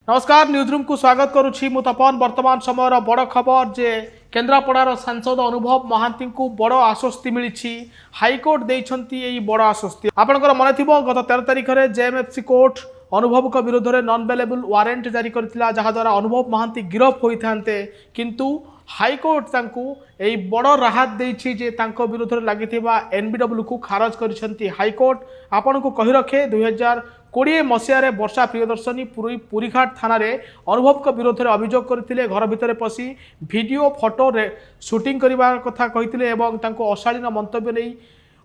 नमस्कार न्यूजरूम को स्वागत करुच्ची मु तपन वर्तमान समय बड़ खबर जे केन्द्रापड़ार सांसद अनुभव महांती को बड़ आश्वस्ति मिली हाइकोर्ट देती बड़ आश्वस्ति आपंकर मन थी गत 13 तारिख में जेएमएफसी कोर्ट अनुभव विरोध में नॉन बेलेबल वारंट जारी करथिला जहा द्वारा अनुभव महांती गिरफ होइथांते किंतु हाइकोर्ट तांकु एई बड़ राहत देछि जे तांको विरोध में लागिथिबा एनबीडब्ल्यू को खारज करिसेंती हाइकोर्ट आपन को कहि रखे 2020 मसीह वर्षा प्रियदर्शनी पुरीघाट थाना अनुभव विरोध में अभियोग करते घर भितर पशि वीडियो फोटो शूटिंग करने कथा कहते अशालीन मंतव्य नहीं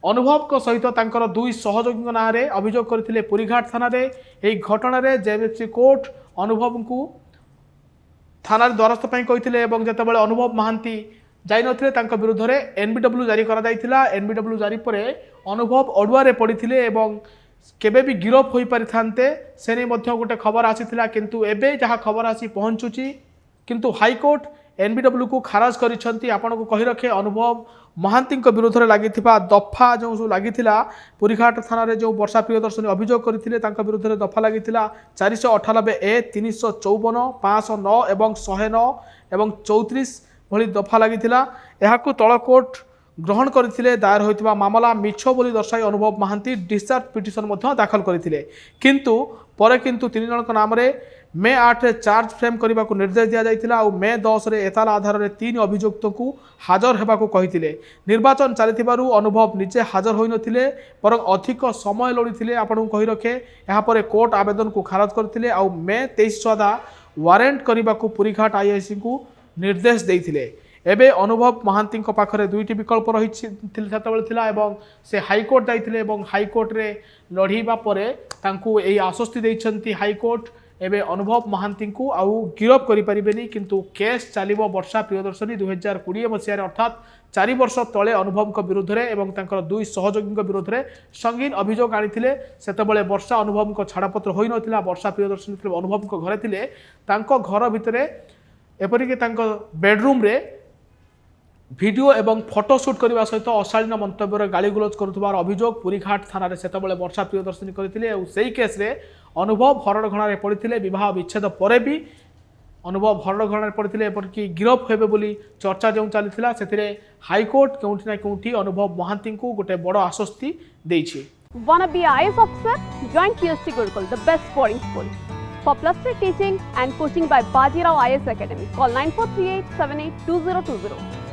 अनुभव सहित तांकर दुई सहयोगी ना अभियोग करते पुरीघाट थाना यही घटना जेएमएफसी कोर्ट अनुभव को थाना द्वारस्थ कहते जितेबाला अनुभव महांती जाई नथिले तांको विरोध में एनबीडब्ल्यू जारी करा एनबीडब्ल्यू जारी पर अनुभव अड़ुआ पड़ते केबे भी गिरफ हो पारि थांते से नहीं गोटे खबर आसीथिला किंतु एबे जहाँ खबर आसी पहुँचुची किंतु हाइकोर्ट एनबीडब्ल्यू को खारज करिसेंती आपन को कहि रखे अनुभव महांती विरोध में लगी दफा जो सब लगी पुरीघाट थाना जो वर्षा प्रियदर्शनी अभियोग करते विरोध में दफा लगी 498A 354 509 एवं 109 एवं 34 भली दफा लगी तल कोर्ट ग्रहण करथिले दायर होइतिबा मामला मिछ बोली दर्शाई अनुभव महांती डिस्चार्ज पिटिशन दाखल करथिले किंतु परे किंतु 3 जन नाम रे मे 8 चार्ज फ्रेम करने को निर्देश दिया जाइथिला और मे 10 रे एताला आधार रे 3 अभियुक्त को हाजर हेबा को कहिथिले निर्वाचन चलिथिबारु अनुभव निजे हाजर होई नथिले पर अधिक समय लोड़ीथिले आपन को कहि रखे यहाँ पर कोर्ट आवेदन को खारज करथिले और मे 23 सुधा वारंट करने को पुरीघाट आईआईसी को निर्देश देइथिले एबे अनुभव महांती पाखरे दुईटी विकल्प रही से हाइकोर्ट जाइथिले हाइकोर्ट रे लड़ीबा परे तांकु एई आश्वस्ति देइछंती हाइकोर्ट एबे अनुभव महांती को आउ गिरफ करि परिबेनी किंतु केस चलिबो वर्षा प्रियदर्शनी 2020 मसीह अर्थात 4 वर्ष तले अनुभव विरोध में एवं तांकर दुई सहयोगी विरोध में संगीन अभियोग आनिथिले सेतेबेले वर्षा अनुभव छाड़पत्र होई नथिला वर्षा प्रियदर्शनी अनुभव घरे थिले तांको घर भितरे एपरिक तांको बेडरूम रे वीडियो एवं फोटो शूट करने सहित अशालीन मंतव्य गाड़ीगुलज करुवार अभियोग पुरीघाट थाना से वर्षा प्रियदर्शनी करते से केस रे अनुभव हरड़घणा पड़ते विवाह विच्छेद पर भी अनुभव हरड़घणा पड़ते एपरिक गिरफ हे बोली चर्चा जो चली से हाइकोर्ट कौटी ना कौटी अनुभव महांती को गोटे बड़ आश्वस्ति देइछि। Wanna be a IAS officer? Join QST Gurukul, the best boarding school. For plus 3 teaching and coaching by Bajirao IAS Academy, call 9438 782020.